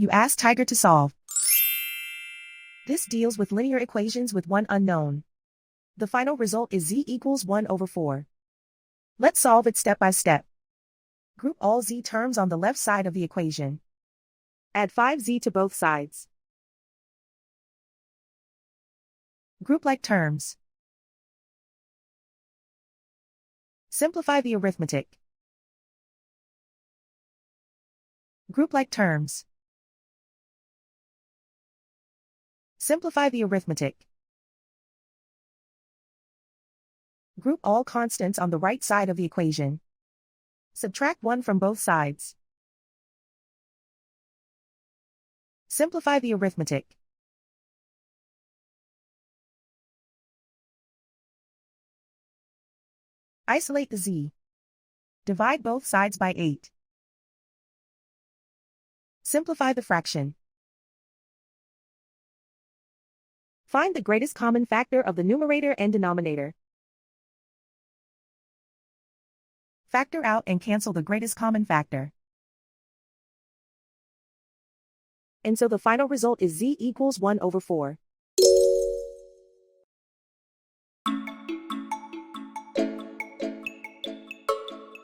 You ask Tiger to solve. This deals with linear equations with one unknown. The final result is z equals 1 over 4. Let's solve it step by step. Group all z terms on the left side of the equation. Add 5z to both sides. Group like terms. Simplify the arithmetic. Group like terms. Simplify the arithmetic. Group all constants on the right side of the equation. Subtract 1 from both sides. Simplify the arithmetic. Isolate the z. Divide both sides by 8. Simplify the fraction. Find the greatest common factor of the numerator and denominator. Factor out and cancel the greatest common factor. And so the final result is z equals 1 over 4.